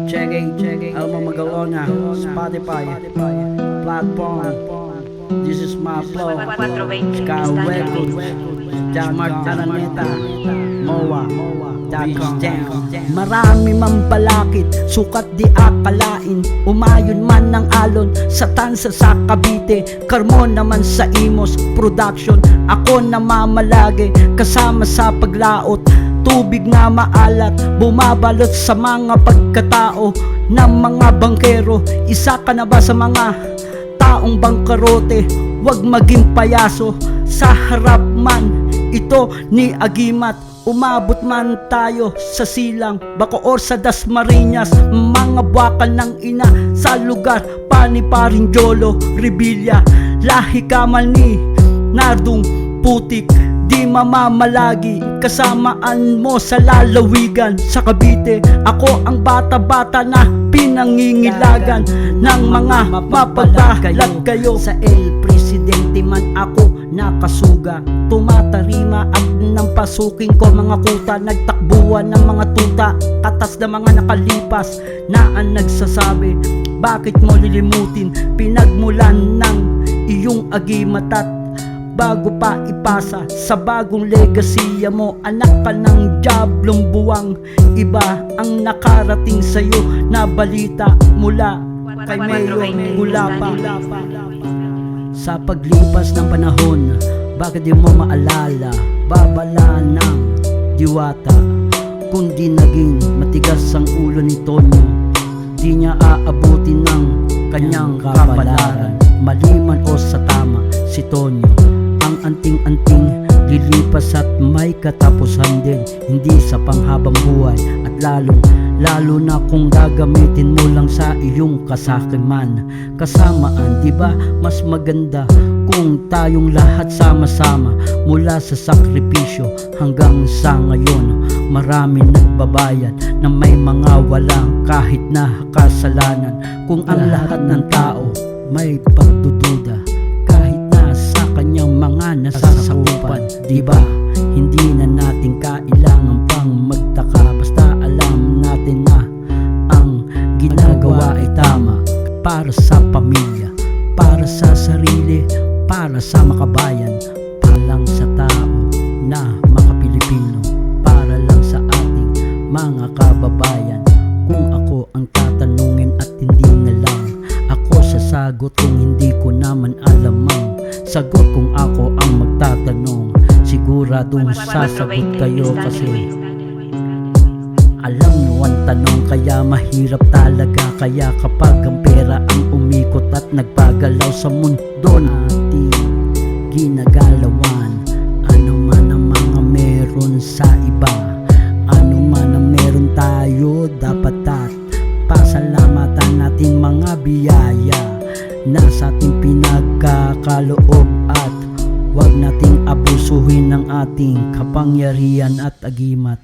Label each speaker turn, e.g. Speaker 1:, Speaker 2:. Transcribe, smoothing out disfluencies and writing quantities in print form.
Speaker 1: Check it, Alma Magalona, Spotify, platform. This is my flow. Sky Records, Jamar Dananeta, Moa.com.
Speaker 2: Marami mang balakid, sukat di akalain. Umayon man ng alon sa tansa sa Cavite, Carmon naman sa Imos Production. Ako namamalagi kasama sa paglaot, tubig na maalat, bumabalot sa mga pagkatao ng mga bangkero. Isa ka na ba sa mga taong bangkarote? Huwag maging payaso sa harap man ito ni Agimat. Umabot man tayo sa Silang, Bacoor sa Dasmariñas, mga buwakan ng ina sa lugar pa ni Paring Jolo Revilla. Lahi ka man ni Nardong Putik, di mamamalagi, kasamaan mo sa lalawigan. Sa Cavite, ako ang bata-bata na pinangingilagan ng mga mapagbalag kayo. Sa El Presidente man ako nakasuga, tumatarima at nang pasukin ko mga kuta. Nagtakbuhan ng mga tuta, katas na mga nakalipas na ang nagsasabi, bakit mo lilimutin pinagmulan ng iyong agimat? At bago pa ipasa sa bagong legasiya mo, anak ka ng diablong buwang. Iba ang nakarating sa'yo na balita mula kay Mayor Gulapa. Sa paglipas ng panahon, bakit di mo maalala, babala ng diwata, kundi naging matigas ang ulo ni Tonyo. Di niya aabutin ng kanyang kapalaran. Maliman o sa tama, si Tonyo ang anting-anting lilipas at may katapusan din, hindi sa panghabang buhay. At lalo na kung gagamitin mo lang sa iyong kasakiman. Kasamaan, di ba mas maganda kung tayong lahat sama-sama, mula sa sakripisyo hanggang sa ngayon. Marami nagbabayad na may mga walang kahit na kasalanan. Kung ang lahat ng tao may pagdududa kahit na sa kanyang mga nasasakupan, di ba hindi na natin kailangan pang magtaka, basta alam natin na ang ginagawa ay tama para sa pamilya, para sa sarili, para sa makabayan, para lang sa tao na makapilipino, para lang sa ating mga kababayan. Kung ako ang tatanungin at hindi na lang ako sasagot, kung hindi ko naman alam ang sagot, kung ako ang magtatanong, siguradong sasagot kayo. Kasi alam nyo ang tanong, kaya mahirap talaga. Kaya kapag ang pera ang umikot at nagpagalaw sa mundo natin ginagalawan, ano man ang mga meron sa iba, ano man ang meron tayo, dapat at pasalamatan natin mga biyaya na sa ating pinagkakaloob. At huwag nating abusuhin ng ating kapangyarihan at agimat.